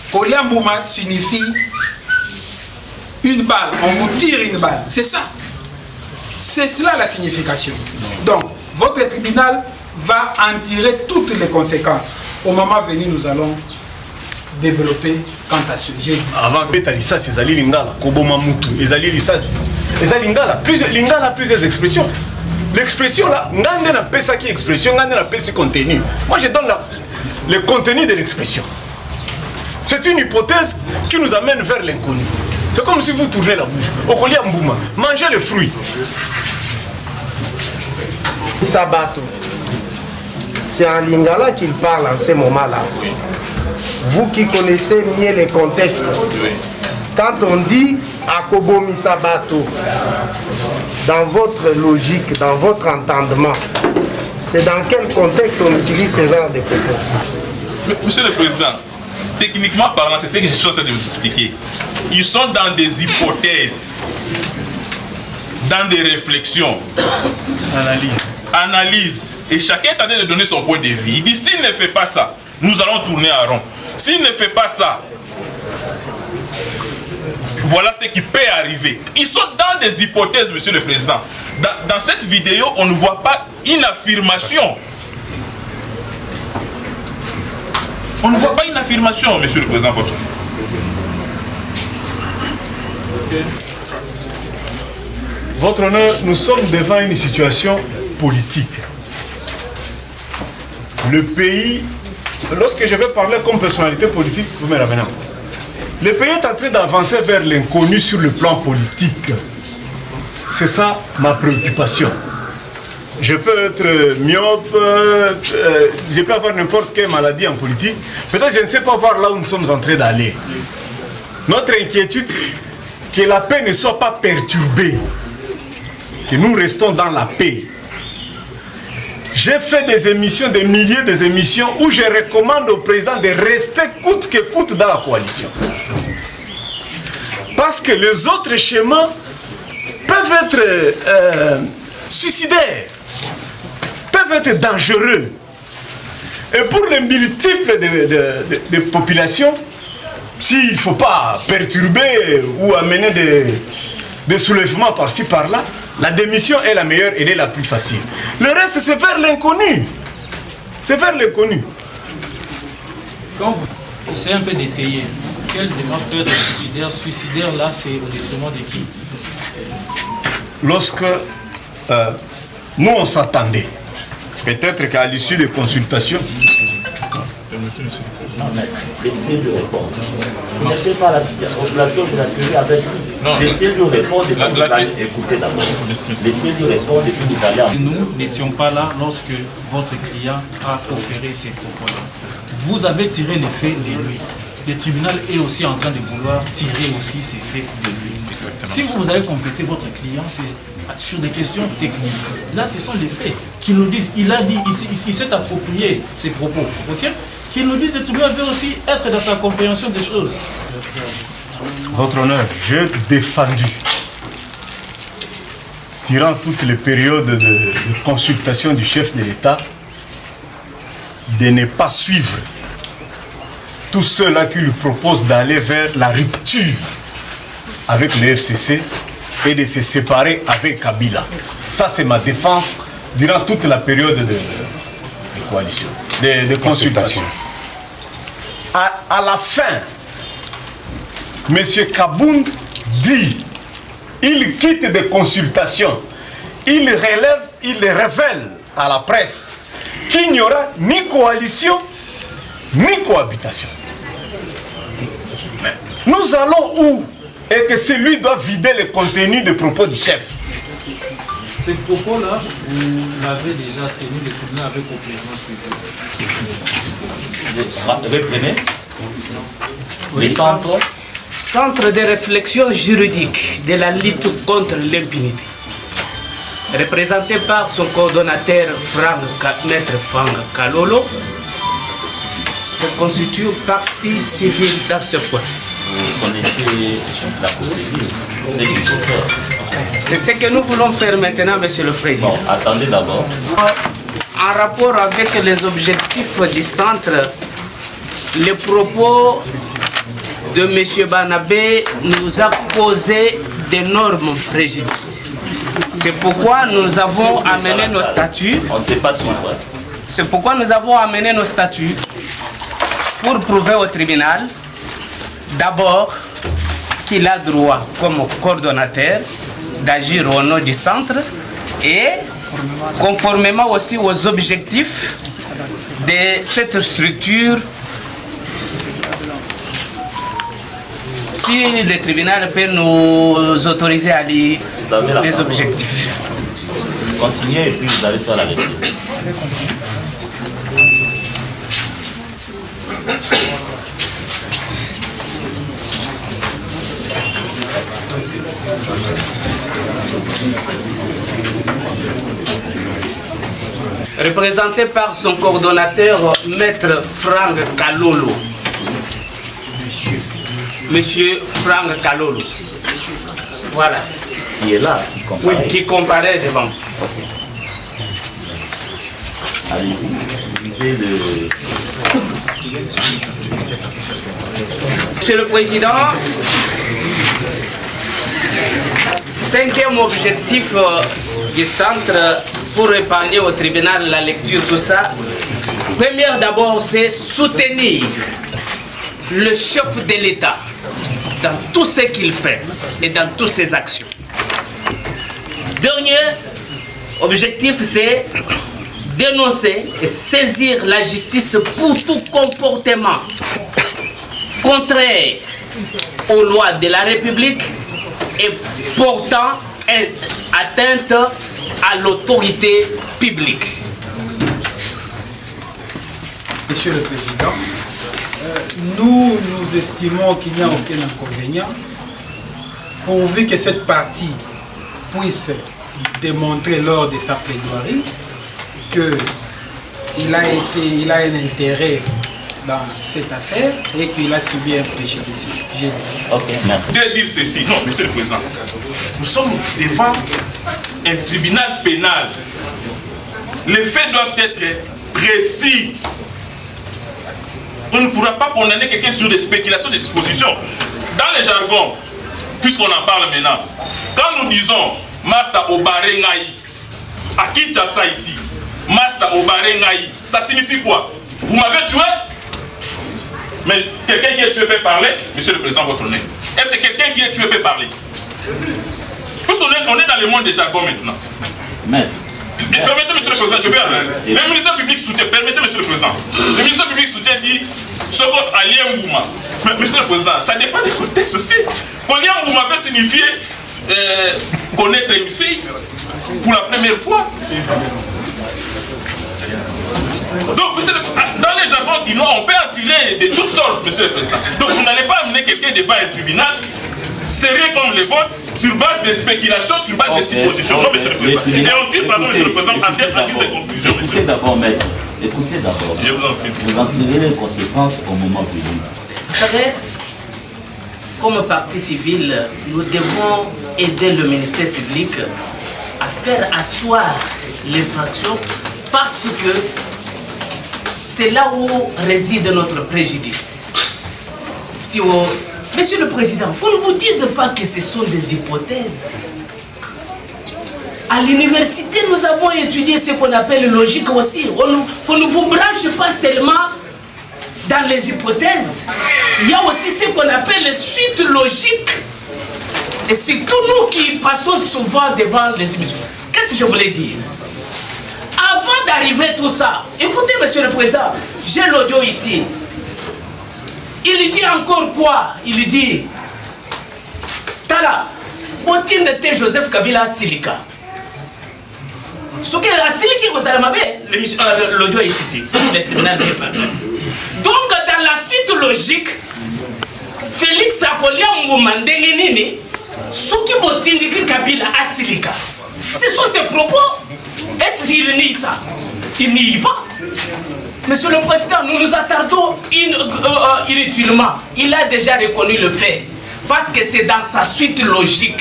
[SPEAKER 8] Koliambouma signifie une balle, on vous tire une balle, c'est ça. C'est cela la signification. Donc, votre tribunal va en tirer toutes les conséquences. Au moment venu, nous allons développer quant à ce sujet.
[SPEAKER 6] Avant que Talissa, c'est Zali Lingala, Koboma Moutou, et Zali Lissas, et Zali Lingala, Lingala a plusieurs expressions. L'expression là, Ngande n'a pas ça qui est expression, Ngande n'a pas ce contenu. Moi je donne le contenu de l'expression. C'est une hypothèse qui nous amène vers l'inconnu. C'est comme si vous tournez la bouche. Okolia Mbouma, mangez le fruit.
[SPEAKER 7] Sabato. C'est en lingala qu'il parle en ce moment-là. Vous qui connaissez mieux les contextes, quand on dit Akobomi Sabato, dans votre logique, dans votre entendement, c'est dans quel contexte on utilise ce genre de propos?
[SPEAKER 9] Monsieur le Président, techniquement parlant, c'est ce que je suis en train de vous expliquer. Ils sont dans des hypothèses, dans des réflexions, analyse. Et chacun est en train de donner son point de vue. Il dit, s'il ne fait pas ça, nous allons tourner à rond. S'il ne fait pas ça, voilà ce qui peut arriver. Ils sont dans des hypothèses, Monsieur le Président. Dans cette vidéo, on ne voit pas une affirmation. On ne voit pas une affirmation, Monsieur le Président.
[SPEAKER 6] Votre honneur, nous sommes devant une situation politique. Le pays, lorsque je vais parler comme personnalité politique, vous me ramenez. Le pays est en train d'avancer vers l'inconnu sur le plan politique. C'est ça ma préoccupation. Je peux être myope, je peux avoir n'importe quelle maladie en politique. Peut-être je ne sais pas voir là où nous sommes en train d'aller. Notre inquiétude, que la paix ne soit pas perturbée, que nous restons dans la paix. J'ai fait des émissions, des milliers d'émissions où je recommande au président de rester coûte que coûte dans la coalition. Parce que les autres schémas peuvent être suicidaires, peuvent être dangereux. Et pour les multiples de populations, s'il ne faut pas perturber ou amener des soulèvements par-ci par-là, la démission est la meilleure, elle est la plus facile. Le reste, c'est vers l'inconnu. C'est vers l'inconnu.
[SPEAKER 10] Quand vous essayez un peu d'étayer, quelle démarche peut être suicidaire? Suicidaire, là, c'est au détriment de qui?
[SPEAKER 6] Lorsque nous, on s'attendait, peut-être qu'à l'issue des consultations...
[SPEAKER 4] Non, mais laissez-le répondre. Vous n'êtes pas au plateau de la télé avec lui. Laissez-le répondre et puis vous allez écouter d'abord. Laissez-le répondre et puis vous allez...
[SPEAKER 10] Nous n'étions pas là lorsque votre client a proféré ces propos-là. Vous avez tiré les faits de lui. Le tribunal est aussi en train de vouloir tirer aussi ces faits de lui. Si vous allez compléter votre client, c'est sur des questions techniques. Là, ce sont les faits qui nous disent, il a dit, il s'est approprié ses propos, ok? Qui nous disent, le tribunal veut aussi être dans sa compréhension des choses.
[SPEAKER 6] Votre honneur, j'ai défendu, durant toutes les périodes de consultation du chef de l'État, de ne pas suivre tous ceux-là qui lui proposent d'aller vers la rupture avec le FCC et de se séparer avec Kabila. Ça, c'est ma défense durant toute la période de coalition, de consultation. À la fin, M. Kabound dit, il quitte des consultations, il révèle à la presse qu'il n'y aura ni coalition, ni cohabitation. Mais nous allons où? Et que celui doit vider le contenu des propos du chef.
[SPEAKER 10] Ces propos-là, vous l'avez déjà tenu, le tribunal avait complètement suivi.
[SPEAKER 4] Reprenez.
[SPEAKER 3] Oui.
[SPEAKER 4] Les centres.
[SPEAKER 3] Centre de réflexion juridique de la lutte contre l'impunité. Représenté par son coordonnateur Maître Franck Kalolo, se constitue partie civile dans ce procès.
[SPEAKER 4] Vous connaissez la procédure, c'est ce qu'il faut faire.
[SPEAKER 3] C'est ce que nous voulons faire maintenant, Monsieur le Président.
[SPEAKER 4] Bon, attendez d'abord.
[SPEAKER 3] En rapport avec les objectifs du centre, les propos de M. Barnabé nous a causé d'énormes préjudices. C'est pourquoi nous avons amené nos statuts.
[SPEAKER 4] On ne sait pas tout.
[SPEAKER 3] C'est pourquoi nous avons amené nos statuts pour prouver au tribunal, d'abord, qu'il a droit, comme coordonnateur, d'agir au nom du centre et conformément aussi aux objectifs de cette structure. Si le tribunal peut nous autoriser à lire les objectifs.
[SPEAKER 4] Continuez et puis vous allez faire la lecture.
[SPEAKER 3] Représenté par son coordonnateur, Maître Franck Kalolo. Monsieur Franck Kalolo. Voilà.
[SPEAKER 4] Qui est là, qui comparaît.
[SPEAKER 3] Oui, qui comparaît devant.
[SPEAKER 4] Allez-y, lisez le...
[SPEAKER 3] Monsieur le Président, cinquième objectif du centre pour épargner au tribunal la lecture, tout ça. Première d'abord, c'est soutenir le chef de l'État dans tout ce qu'il fait et dans toutes ses actions. Dernier objectif, c'est dénoncer et saisir la justice pour tout comportement contraire aux lois de la République et portant atteinte à l'autorité publique.
[SPEAKER 8] Monsieur le Président, nous estimons qu'il n'y a aucun inconvénient pourvu que cette partie puisse démontrer lors de sa plaidoirie qu'il a un intérêt dans cette affaire et qu'il a subi un préjudice.
[SPEAKER 4] Ok, merci.
[SPEAKER 9] De dire ceci, non, Monsieur le Président, nous sommes devant un tribunal pénal. Les faits doivent être précis. On ne pourra pas condamner quelqu'un sur des spéculations, des suppositions. Dans les jargons, puisqu'on en parle maintenant, quand nous disons Masta Obare Ngai, à Kinshasa ici, Masta Obare Ngai, ça signifie quoi? Vous m'avez tué? Mais quelqu'un qui est tué peut parler? Monsieur le Président, votre honneur. Est-ce que quelqu'un qui est tué peut parler? Puisqu'on est dans le monde des jargons maintenant.
[SPEAKER 4] Mais...
[SPEAKER 9] Permettez, Monsieur le Président, je vais aller. Le ministère public soutient, permettez, Monsieur le Président. Le ministère public soutient dit ce vote à Liembouma. Mais Monsieur le Président, ça dépend du contexte aussi. Liembouma peut signifier connaître une fille pour la première fois. Donc, monsieur dans les jargons du Nord, on peut en tirer de toutes sortes, Monsieur le Président. Donc, vous n'allez pas amener quelqu'un devant un tribunal
[SPEAKER 11] sérieux comme les vôtres, sur base de spéculations, sur base de suppositions. Non, monsieur le président. Et on tire, pardon, monsieur le président, en tête à des conclusions.
[SPEAKER 4] Écoutez d'abord, maître. Écoutez d'abord.
[SPEAKER 11] Je vous en prie.
[SPEAKER 4] Vous en tirez les conséquences au moment venu.
[SPEAKER 3] Vous savez, comme parti civil, nous devons aider le ministère public à faire asseoir l'infraction parce que c'est là où réside notre préjudice. Si Monsieur le Président, qu'on ne vous dise pas que ce sont des hypothèses. À l'université, nous avons étudié ce qu'on appelle logique aussi. On ne vous branche pas seulement dans les hypothèses. Il y a aussi ce qu'on appelle les suites logiques. Et c'est tous nous qui passons souvent devant les émissions. Qu'est-ce que je voulais dire? Avant d'arriver tout ça, écoutez, Monsieur le Président, j'ai l'audio ici. Il dit encore quoi? Il dit Tala, Botin de T. Joseph Kabila Silika. Ce qui est Siliki vous allez l'audio est ici. Le tribunal n'est pas. Donc, dans la suite logique, Félix Akolia Moumandenini, Suki Botin de Kabila Silika. Ce sont ses propos. Est-ce qu'il nie ça? Il nie pas. Monsieur le Président, nous nous attardons inutilement. Il a déjà reconnu le fait. Parce que c'est dans sa suite logique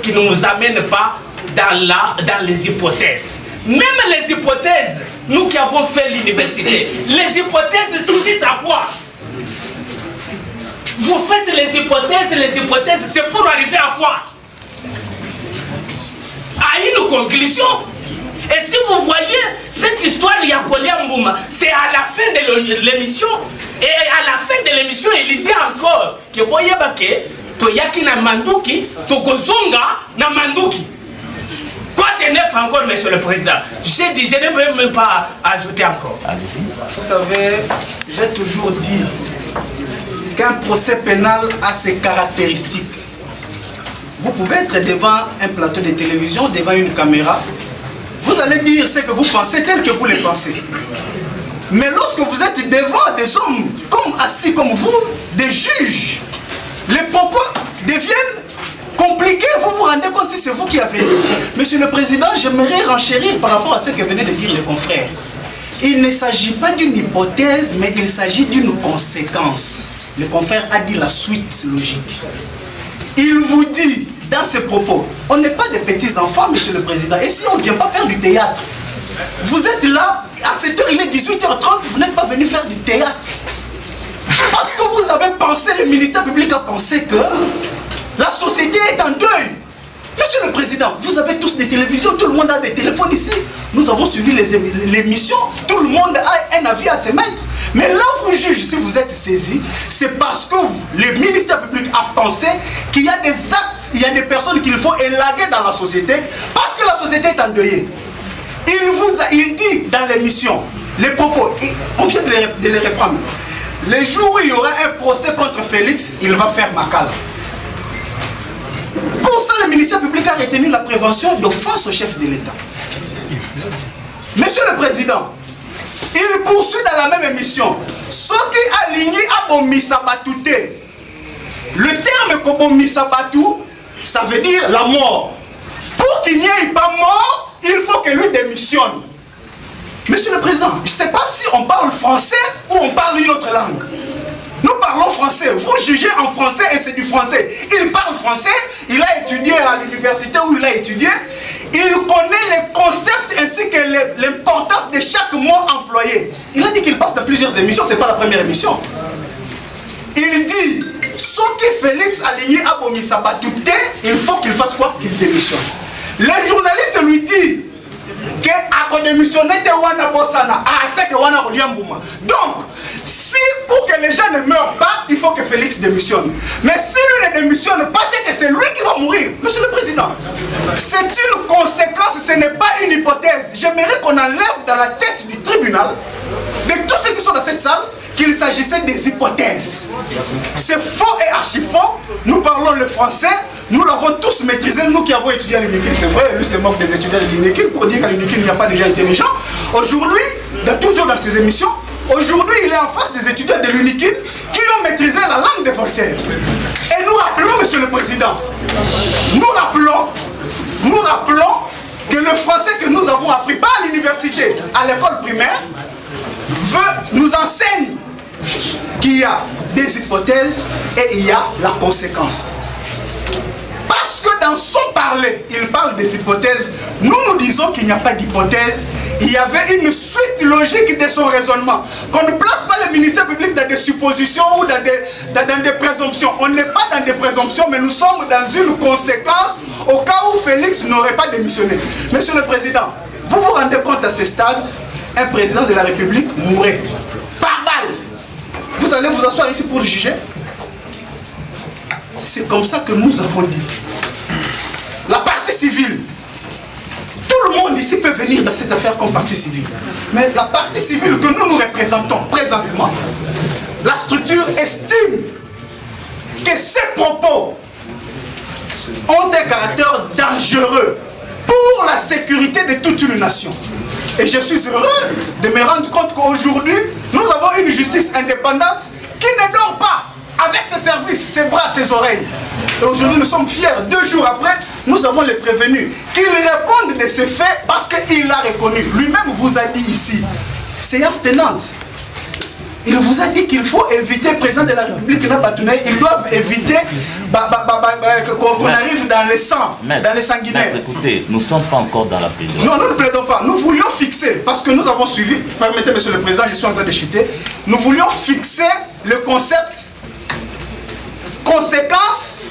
[SPEAKER 3] qui ne nous amène pas dans les hypothèses. Même les hypothèses, nous qui avons fait l'université, les hypothèses suscitent à quoi? Vous faites les hypothèses, c'est pour arriver à quoi? À une conclusion. Et si vous voyez cette histoire, Yakolia Mbouma, c'est à la fin de l'émission. Et à la fin de l'émission, il dit encore que Boyabake, Toyaki na Manduki, Tokozonga na Manduki. Quoi de neuf encore, Monsieur le Président? J'ai dit, je ne peux même pas ajouter encore.
[SPEAKER 8] Vous savez, j'ai toujours dit qu'un procès pénal a ses caractéristiques. Vous pouvez être devant un plateau de télévision, devant une caméra. Vous allez dire ce que vous pensez tel que vous le pensez. Mais lorsque vous êtes devant des hommes comme assis comme vous, des juges, les propos deviennent compliqués. Vous vous rendez compte si c'est vous qui avez dit. Monsieur le Président, j'aimerais renchérir par rapport à ce que venaient de dire les confrères. Il ne s'agit pas d'une hypothèse, mais il s'agit d'une conséquence. Le confrère a dit la suite logique. Il vous dit dans ses propos, on n'est pas des petits enfants, Monsieur le Président. Et si on ne vient pas faire du théâtre, vous êtes là, à cette heure, il est 18h30, vous n'êtes pas venu faire du théâtre. Parce que vous avez pensé, le ministère public a pensé que la société est en deuil. Monsieur le Président, vous avez tous des télévisions, tout le monde a des téléphones ici. Nous avons suivi l'émission, tout le monde a un avis à se mettre. Mais là, vous jugez, si vous êtes saisi, c'est parce que le ministère public a pensé qu'il y a des actes, il y a des personnes qu'il faut élaguer dans la société parce que la société est endeuillée. Il dit dans l'émission, les propos, on vient de les reprendre. Les jours où il y aura un procès contre Félix, il va faire Makala. Pour ça, le ministère public a retenu la prévention d'offense au chef de l'État. Monsieur le Président, il poursuit dans la même émission. Ce qui a ligné à Bomisabatouté. Le terme Kobomisabatou, ça veut dire la mort. Pour qu'il n'y ait pas mort, il faut que lui démissionne. Monsieur le Président, je ne sais pas si on parle français ou on parle une autre langue. Nous parlons français, vous jugez en français et c'est du français. Il parle français, il a étudié à l'université où il a étudié. Il connaît les concepts ainsi que l'importance de chaque mot employé. Il a dit qu'il passe dans plusieurs émissions, ce n'est pas la première émission. Il dit, ce que Félix a ligné à Bomisabatouté, il faut qu'il fasse quoi? Qu'il démissionne. Les journalistes lui disent que à démissionner de Wana Bossana, c'est que Wana Oliambouma. Donc, si pour que les gens ne meurent pas, il faut que Félix démissionne. Mais si lui ne démissionne pas, c'est que c'est lui qui va mourir. Monsieur le Président, c'est une conséquence, ce n'est pas une hypothèse. J'aimerais qu'on enlève dans la tête du tribunal, de tous ceux qui sont dans cette salle, qu'il s'agissait des hypothèses. C'est faux et archi-faux. Nous parlons le français, nous l'avons tous maîtrisé, nous qui avons étudié à l'UNIKIL. C'est vrai, lui se moque des étudiants de l'UNIKIL pour dire qu'à l'UNIKIL il n'y a pas de gens intelligents. Aujourd'hui, toujours dans ces émissions, aujourd'hui il est en face des étudiants de l'UNIKIL qui ont maîtrisé la langue de Voltaire. Et nous rappelons,
[SPEAKER 12] Monsieur le Président, nous rappelons que le français que nous avons appris, pas à l'université, à l'école primaire, nous enseigne qu'il y a des hypothèses et il y a la conséquence. Parce que dans son parler, il parle des hypothèses. Nous disons qu'il n'y a pas d'hypothèse. Il y avait une suite logique de son raisonnement. Qu'on ne place pas le ministère public dans des suppositions ou dans des présomptions. On n'est pas dans des présomptions, mais nous sommes dans une conséquence au cas où Félix n'aurait pas démissionné. Monsieur le Président, vous vous rendez compte à ce stade, un président de la République mourrait par balle. Vous allez vous asseoir ici pour juger? C'est comme ça que nous avons dit. La partie civile, tout le monde ici peut venir dans cette affaire comme partie civile. Mais la partie civile que nous représentons présentement, la structure estime que ces propos ont un caractère dangereux pour la sécurité de toute une nation. Et je suis heureux de me rendre compte qu'aujourd'hui, nous avons une justice indépendante qui ne dort pas avec ses services, ses bras, ses oreilles. Et aujourd'hui, nous sommes fiers. 2 jours après, nous avons les prévenus qu'ils répondent de ces faits parce qu'il a reconnu. Lui-même vous a dit ici, séance tenante. Il vous a dit qu'il faut éviter, président de la République, ils doivent éviter qu'on arrive dans les sangs, dans les sanguinaires.
[SPEAKER 4] Écoutez, nous ne sommes pas encore dans la plaidoirie.
[SPEAKER 12] Non, nous ne plaidons pas. Nous voulions fixer, parce que nous avons suivi, permettez monsieur le Président, je suis en train de chuter, nous voulions fixer le concept conséquences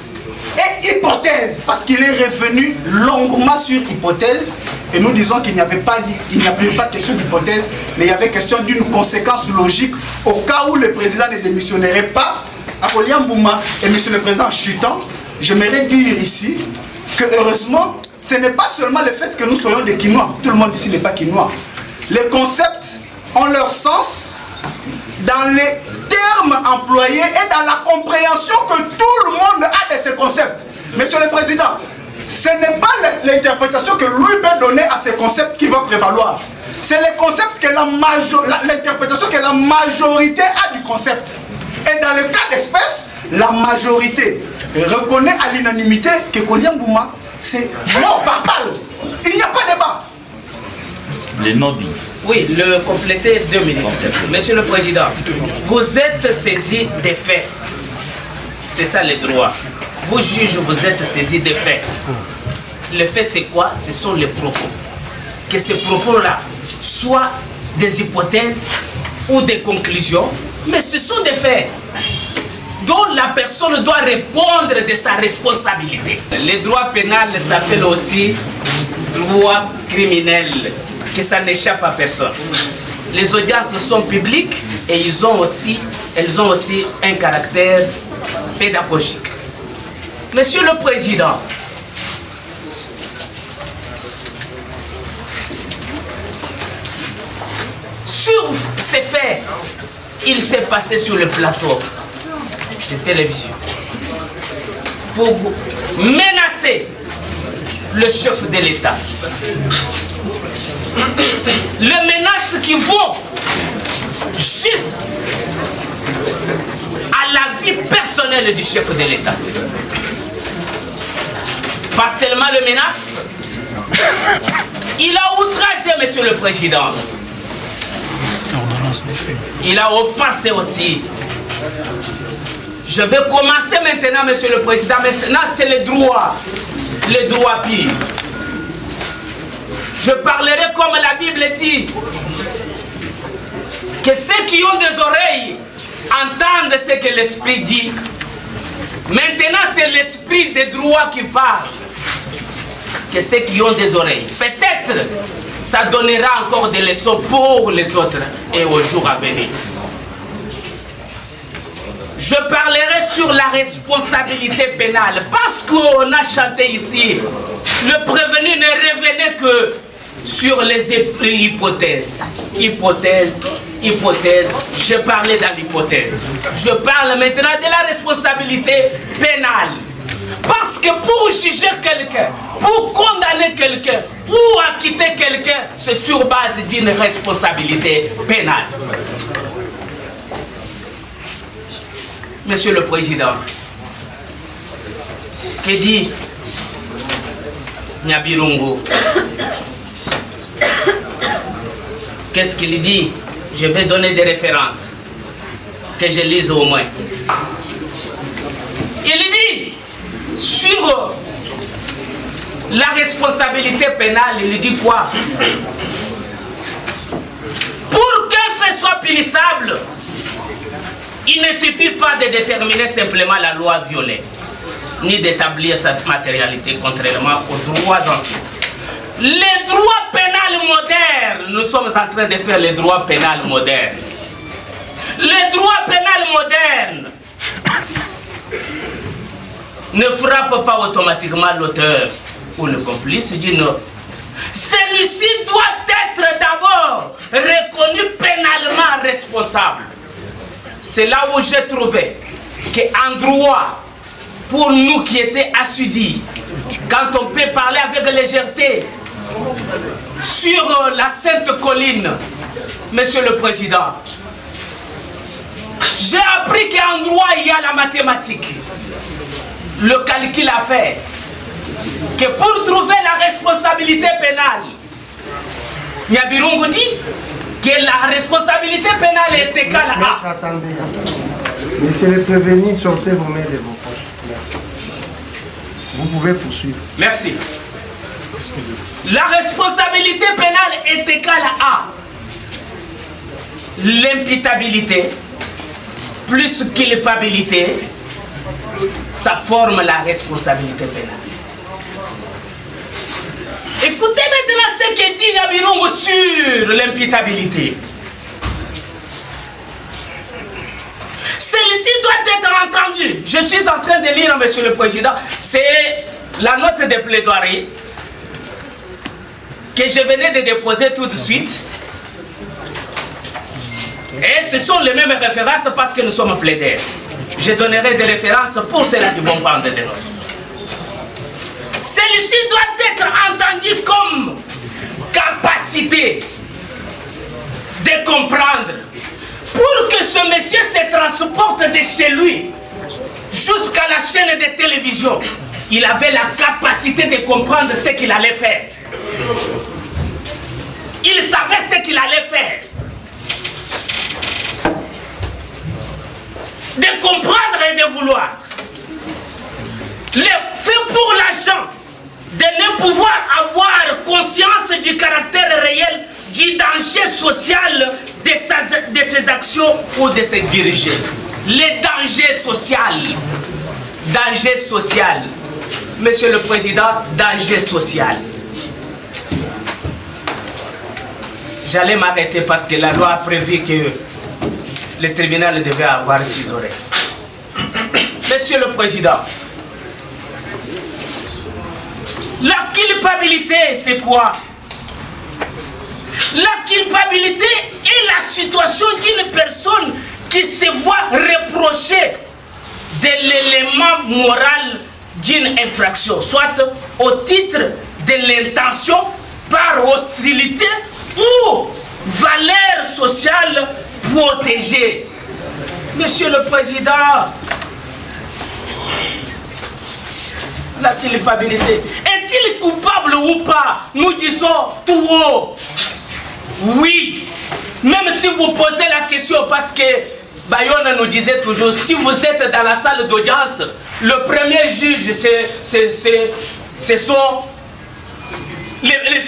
[SPEAKER 12] et hypothèse, parce qu'il est revenu longuement sur hypothèse, et nous disons qu'il n'y avait pas question d'hypothèse, mais il y avait question d'une conséquence logique au cas où le président ne démissionnerait pas. À Kolian Bouma et monsieur le président chutant, j'aimerais dire ici que heureusement, ce n'est pas seulement le fait que nous soyons des Quinois, tout le monde ici n'est pas Quinois. Les concepts ont leur sens dans les termes employés et dans la compréhension que tout le monde a de ces concepts. Monsieur le Président, ce n'est pas l'interprétation que lui peut donner à ces concepts qui va prévaloir. C'est le concept que l'interprétation que la majorité a du concept. Et dans le cas d'espèce, la majorité reconnaît à l'unanimité que Kolian Bouma, c'est mort par balle. Il n'y a pas de débat.
[SPEAKER 4] Les non-dits.
[SPEAKER 3] Oui, le compléter 2 minutes. Monsieur le Président, vous êtes saisi des faits. C'est ça le droit. Vous juges, vous êtes saisi des faits. Le fait c'est quoi? Ce sont les propos. Que ces propos-là soient des hypothèses ou des conclusions, mais ce sont des faits dont la personne doit répondre de sa responsabilité. Le droit pénal s'appelle aussi droit criminel, que ça n'échappe à personne. Les audiences sont publiques et elles ont aussi un caractère pédagogique. Monsieur le Président, sur ces faits, il s'est passé sur le plateau de télévision pour menacer le chef de l'État. Les menaces qui vont juste à la vie personnelle du chef de l'État. Pas seulement les menaces, il a outragé, Monsieur le Président. Il a offensé aussi. Je vais commencer maintenant, Monsieur le Président. Maintenant, c'est le droit pire. Je parlerai comme la Bible dit, que ceux qui ont des oreilles entendent ce que l'Esprit dit. Maintenant, c'est l'Esprit des droits qui parle. Que ceux qui ont des oreilles, peut-être, ça donnera encore des leçons pour les autres et au jour à venir. Je parlerai sur la responsabilité pénale parce qu'on a chanté ici. Le prévenu ne revenait que sur les hypothèses. Hypothèse. Je parlais dans l'hypothèse. Je parle maintenant de la responsabilité pénale. Parce que pour juger quelqu'un, pour condamner quelqu'un ou acquitter quelqu'un, c'est sur base d'une responsabilité pénale. Monsieur le Président, Que dit Nyabirungu? Qu'est-ce qu'il dit? Je vais donner des références que je lise au moins. Il dit sur la responsabilité pénale, il dit quoi? Pour qu'un fait soit punissable, il ne suffit pas de déterminer simplement la loi violée, ni d'établir sa matérialité contrairement aux droits anciens. Les droits pénals modernes, nous sommes en train de faire les droits pénals modernes. Les droits pénals modernes ne frappent pas automatiquement l'auteur ou le complice d'une autre. Celui-ci doit être d'abord reconnu pénalement responsable. C'est là où j'ai trouvé qu'en droit, pour nous qui étaient assidus, quand on peut parler avec légèreté sur la Sainte Colline, Monsieur le Président, j'ai appris qu'en droit il y a la mathématique, le calcul à faire, que pour trouver la responsabilité pénale, Nyabirungu dit que la responsabilité pénale est égale à...
[SPEAKER 7] Attendez. Laissez les prévenus, sortez vos mains de vos poches. Merci. Vous pouvez poursuivre.
[SPEAKER 3] Merci. La responsabilité pénale est égale à l'imputabilité plus culpabilité, ça forme la responsabilité pénale. Écoutez maintenant ce que dit Nyabirungu sur l'imputabilité. Celle-ci doit être entendue. Je suis en train de lire, Monsieur le Président, c'est la note de plaidoirie que je venais de déposer tout de suite. Et ce sont les mêmes références parce que nous sommes plaidaires. Je donnerai des références pour ceux-là qui vont prendre des notes. Celle-ci doit être entendue comme capacité de comprendre. Pour que ce monsieur se transporte de chez lui jusqu'à la chaîne de télévision, il avait la capacité de comprendre ce qu'il allait faire. Il savait ce qu'il allait faire. De comprendre et de vouloir. C'est pour l'agent de ne pouvoir avoir conscience du caractère réel du danger social de ses actions ou de ses dirigeants. Les dangers sociaux. Danger social. Monsieur le Président, danger social. J'allais m'arrêter parce que la loi a prévu que le tribunal devait avoir 6 oreilles. Monsieur le Président, la culpabilité, c'est quoi? La culpabilité est la situation d'une personne qui se voit reprocher de l'élément moral d'une infraction, soit au titre de l'intention, par hostilité ou valeur sociale protégée. Monsieur le Président, la culpabilité, est-il coupable ou pas? Nous disons tout haut, oui. Même si vous posez la question, parce que Bayonne nous disait toujours, si vous êtes dans la salle d'audience, le premier juge, c'est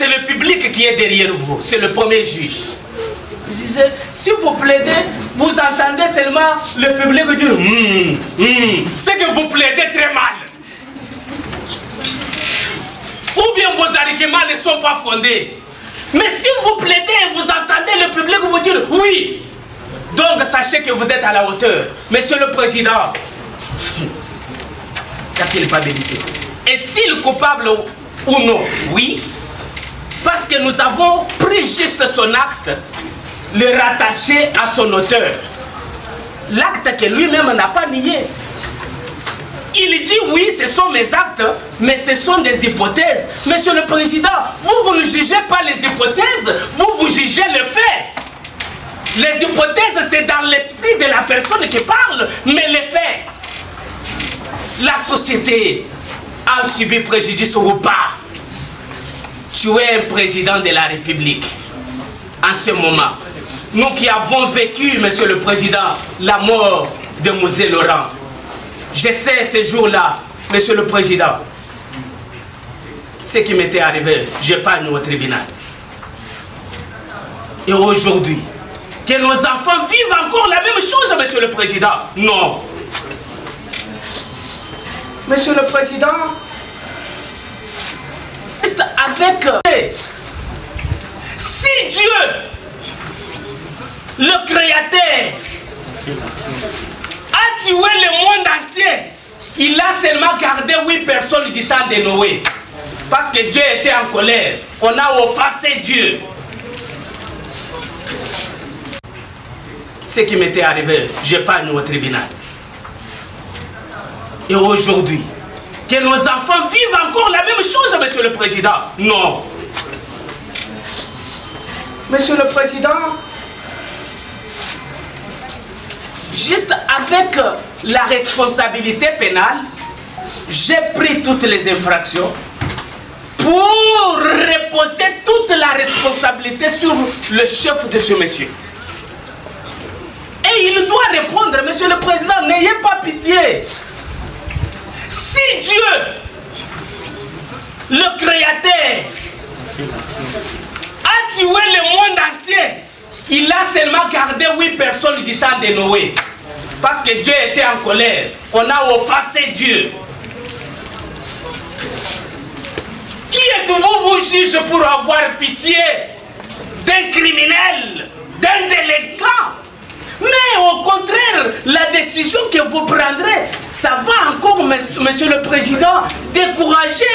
[SPEAKER 3] le public qui est derrière vous, c'est le premier juge. Je disais, si vous plaidez, vous entendez seulement le public dire c'est que vous plaidez très mal. Ou bien vos arguments ne sont pas fondés. Mais si vous plaidez et vous entendez le public vous dire oui, donc sachez que vous êtes à la hauteur. Monsieur le Président, la culpabilité. Est-il coupable ou non? Oui. Parce que nous avons pris juste son acte, le rattacher à son auteur. L'acte que lui-même n'a pas nié. Il dit oui, ce sont mes actes, mais ce sont des hypothèses. Monsieur le Président, vous ne jugez pas les hypothèses, vous jugez les faits. Les hypothèses, c'est dans l'esprit de la personne qui parle, mais les faits. La société a subi préjudice ou pas. Tu es un président de la République. En ce moment, nous qui avons vécu, Monsieur le Président, la mort de Mosé Laurent, je sais ce jour-là, Monsieur le Président, ce qui m'était arrivé, j'épargne au tribunal. Et aujourd'hui, que nos enfants vivent encore la même chose, Monsieur le Président. Non. Monsieur le Président, avec... Si Dieu, le Créateur, a tué le monde entier, il a seulement gardé 8 personnes du temps de Noé. Parce que Dieu était en colère. On a offensé Dieu. Ce qui m'était arrivé, j'épargne au tribunal. Et aujourd'hui, que nos enfants vivent encore la même chose, Monsieur le Président. Non. Monsieur le Président, juste avec la responsabilité pénale, j'ai pris toutes les infractions pour reposer toute la responsabilité sur le chef de ce monsieur. Et il doit répondre, Monsieur le Président, n'ayez pas pitié. Si Dieu, le Créateur, a tué le monde entier, il a seulement gardé 8 personnes du temps de Noé. Parce que Dieu était en colère. On a offensé Dieu. Qui êtes-vous, vous juge, pour avoir pitié d'un criminel, d'un délinquant? Mais au contraire, la décision que vous prendrez, ça va encore, Monsieur le Président, décourager